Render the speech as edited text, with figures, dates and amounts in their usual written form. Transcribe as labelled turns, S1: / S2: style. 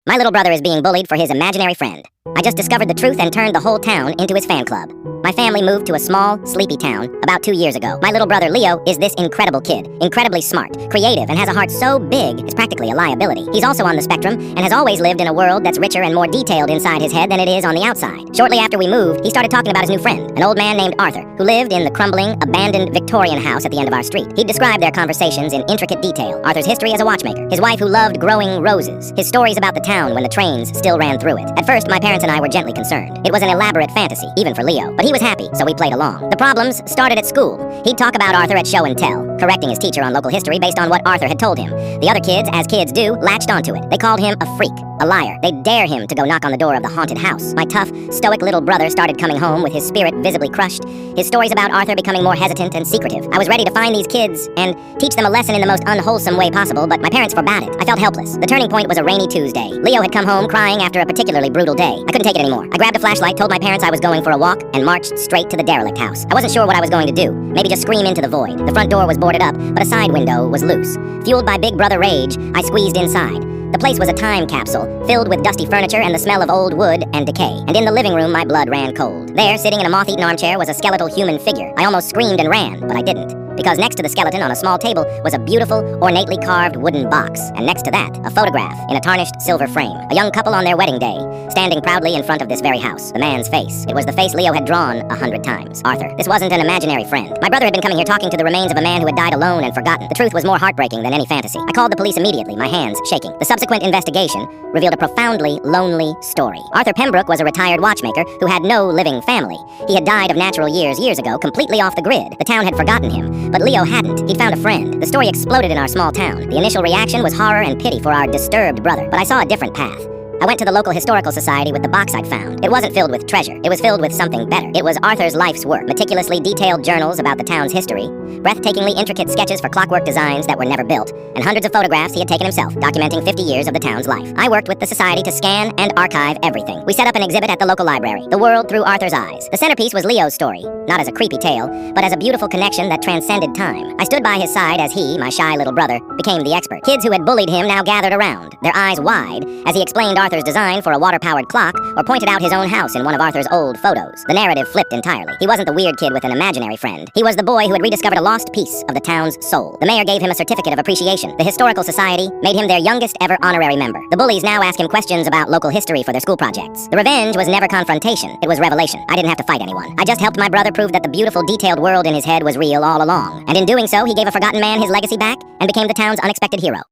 S1: My little brother is being bullied for his imaginary friend. I just discovered the truth and turned the whole town into his fan club. My family moved to a small, sleepy town about 2 years ago. My little brother Leo is this incredible kid, incredibly smart, creative, and has a heart so big it's practically a liability. He's also on the spectrum and has always lived in a world that's richer and more detailed inside his head than it is on the outside. Shortly after we moved, he started talking about his new friend, an old man named Arthur, who lived in the crumbling, abandoned Victorian house at the end of our street. He described their conversations in intricate detail, Arthur's history as a watchmaker, his wife who loved growing roses, his stories about the town when the trains still ran through it. At first, my parents and I were gently concerned. It was an elaborate fantasy, even for Leo, but he was happy, so we played along. The problems started at school. He'd talk about Arthur at show and tell, correcting his teacher on local history based on what Arthur had told him. The other kids, as kids do, latched onto it. They called him a freak, a liar. They'd dare him to go knock on the door of the haunted house. My tough, stoic little brother started coming home with his spirit visibly crushed, his stories about Arthur becoming more hesitant and secretive. I was ready to find these kids and teach them a lesson in the most unwholesome way possible, but my parents forbade it. I felt helpless. The turning point was a rainy Tuesday. Leo had come home crying after a particularly brutal day. I couldn't take it anymore. I grabbed a flashlight, told my parents I was going for a walk, and marched straight to the derelict house. I wasn't sure what I was going to do. Maybe just scream into the void. The front door was boarded up, but a side window was loose. Fueled by big brother rage, I squeezed inside. The place was a time capsule, filled with dusty furniture and the smell of old wood and decay. And in the living room, my blood ran cold. There, sitting in a moth-eaten armchair, was a skeletal human figure. I almost screamed and ran, but I didn't. Because next to the skeleton on a small table was a beautiful, ornately carved wooden box. And next to that, a photograph in a tarnished silver frame. A young couple on their wedding day, standing proudly in front of this very house. The man's face. It was the face Leo had drawn 100 times. Arthur. This wasn't an imaginary friend. My brother had been coming here talking to the remains of a man who had died alone and forgotten. The truth was more heartbreaking than any fantasy. I called the police immediately, my hands shaking. The subsequent investigation revealed a profoundly lonely story. Arthur Pembroke was a retired watchmaker who had no living family. He had died of natural years ago, completely off the grid. The town had forgotten him, but Leo hadn't. He'd found a friend. The story exploded in our small town. The initial reaction was horror and pity for our disturbed brother, but I saw a different path. I went to the local historical society with the box I'd found. It wasn't filled with treasure. It was filled with something better. It was Arthur's life's work, meticulously detailed journals about the town's history, breathtakingly intricate sketches for clockwork designs that were never built, and hundreds of photographs he had taken himself, documenting 50 years of the town's life. I worked with the society to scan and archive everything. We set up an exhibit at the local library, The World Through Arthur's Eyes. The centerpiece was Leo's story, not as a creepy tale, but as a beautiful connection that transcended time. I stood by his side as he, my shy little brother, became the expert. Kids who had bullied him now gathered around, their eyes wide, as he explained Arthur's design for a water-powered clock or pointed out his own house in one of Arthur's old photos. The narrative flipped entirely. He wasn't the weird kid with an imaginary friend. He was the boy who had rediscovered a lost piece of the town's soul. The mayor gave him a certificate of appreciation. The Historical Society made him their youngest ever honorary member. The bullies now ask him questions about local history for their school projects. The revenge was never confrontation. It was revelation. I didn't have to fight anyone. I just helped my brother prove that the beautiful, detailed world in his head was real all along. And in doing so, he gave a forgotten man his legacy back and became the town's unexpected hero.